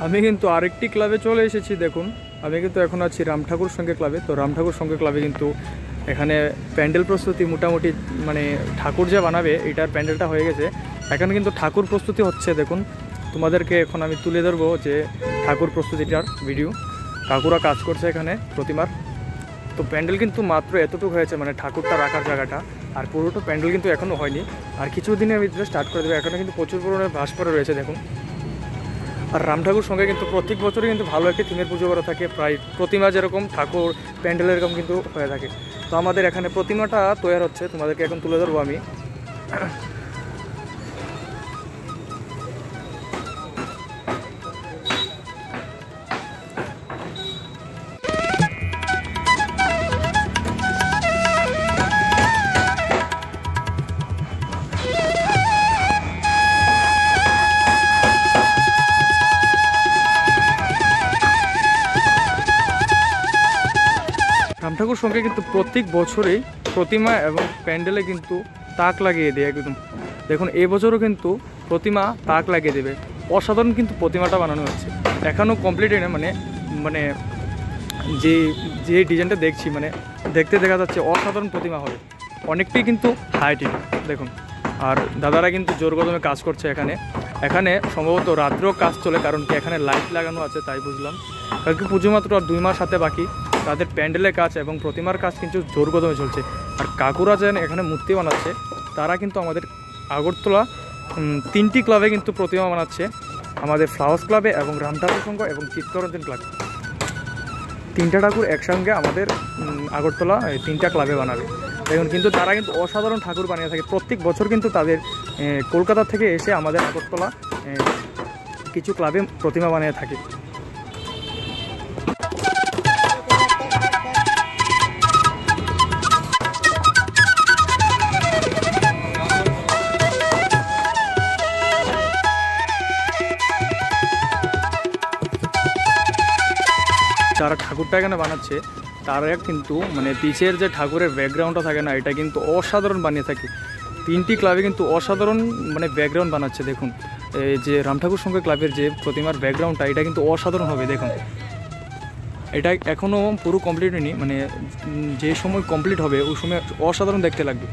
আমি কিন্তু আরেকটি ক্লাবে চলে এসেছি। দেখুন, আমি কিন্তু এখন আছি রামঠাকুর সঙ্গে ক্লাবে। তো রামঠাকুর সঙ্গে ক্লাবে কিন্তু এখানে প্যান্ডেল প্রস্তুতি মোটামুটি, মানে ঠাকুর যে বানাবে এটার প্যান্ডেলটা হয়ে গেছে। এখানে কিন্তু ঠাকুর প্রস্তুতি হচ্ছে। দেখুন, তোমাদেরকে এখন আমি তুলে ধরবো যে ঠাকুর প্রস্তুতিটার ভিডিও। কাকুরা কাজ করছে এখানে প্রতিমার। তো প্যান্ডেল কিন্তু মাত্র এতটুকু হয়েছে, মানে ঠাকুরটা রাখার জায়গাটা, আর পুরোটা প্যান্ডেল কিন্তু এখনও হয়নি। আর কিছু দিনের ভিতরে স্টার্ট করে দেবে। এখানে কিন্তু প্রচুর পরিমাণে ভাস পড়ে রয়েছে দেখুন। আর রামঠাকুর সঙ্গে কিন্তু প্রত্যেক বছরই কিন্তু ভালো একটি থিমের পুজো করা থাকে। প্রায় প্রতিমা যেরকম ঠাকুর প্যান্ডেল এরকম কিন্তু হয়ে থাকে। তো আমাদের এখানে প্রতিমাটা তৈরি হচ্ছে, তোমাদেরকে এখন তুলে ধরবো আমি। রামঠাকুর সঙ্গে কিন্তু প্রত্যেক বছরেই প্রতিমা এবং প্যান্ডেলে কিন্তু তাক লাগিয়ে দেয় একদম। দেখুন, এবছরও কিন্তু প্রতিমা তাক লাগিয়ে দেবে। অসাধারণ কিন্তু প্রতিমাটা বানানো হচ্ছে, এখনও কমপ্লিট হয় না। মানে যে যে ডিজাইনটা দেখছি, মানে দেখতে দেখা যাচ্ছে অসাধারণ প্রতিমা হবে, অনেকটাই কিন্তু হাইটিং দেখুন। আর দাদারা কিন্তু জোর কদমে কাজ করছে এখানে। এখানে সম্ভবত রাত্রেও কাজ চলে, কারণ কি এখানে লাইট লাগানো আছে, তাই বুঝলাম। কালকে পুজো মাত্র আর 2 মাস হাতে বাকি। তাদের প্যান্ডেলের কাজ এবং প্রতিমার কাজ কিন্তু জোর কদমে চলছে। আর কাকুরা যেন এখানে মূর্তি বানাচ্ছে, তারা কিন্তু আমাদের আগরতলা 3টি ক্লাবে কিন্তু প্রতিমা বানাচ্ছে। আমাদের ফ্লাওয়ার্স ক্লাবে এবং রামঠাকুর সংঘ এবং চিত্তরঞ্জন ক্লাব, 3টা ঠাকুর একসঙ্গে আমাদের আগরতলা 3টা ক্লাবে বানাবে। দেখুন, কিন্তু তারা কিন্তু অসাধারণ ঠাকুর বানিয়ে থাকে প্রত্যেক বছর। কিন্তু তাদের কলকাতা থেকে এসে আমাদের আগরতলা কিছু ক্লাবে প্রতিমা বানিয়ে থাকে। যারা ঠাকুরটা এখানে বানাচ্ছে তারা কিন্তু মানে পিছের যে ঠাকুরের ব্যাকগ্রাউন্ডটা থাকে না, এটা কিন্তু অসাধারণ বানিয়ে থাকে। 3টি ক্লাবে কিন্তু অসাধারণ মানে ব্যাকগ্রাউন্ড বানাচ্ছে। দেখুন, এই যে রামঠাকুর সঙ্গে ক্লাবের যে প্রতিমার ব্যাকগ্রাউন্ডটা, এটা কিন্তু অসাধারণ হবে। দেখুন, এটা এখনও পুরো কমপ্লিট হয়নি, মানে যে সময় কমপ্লিট হবে ওই সময় অসাধারণ দেখতে লাগবে।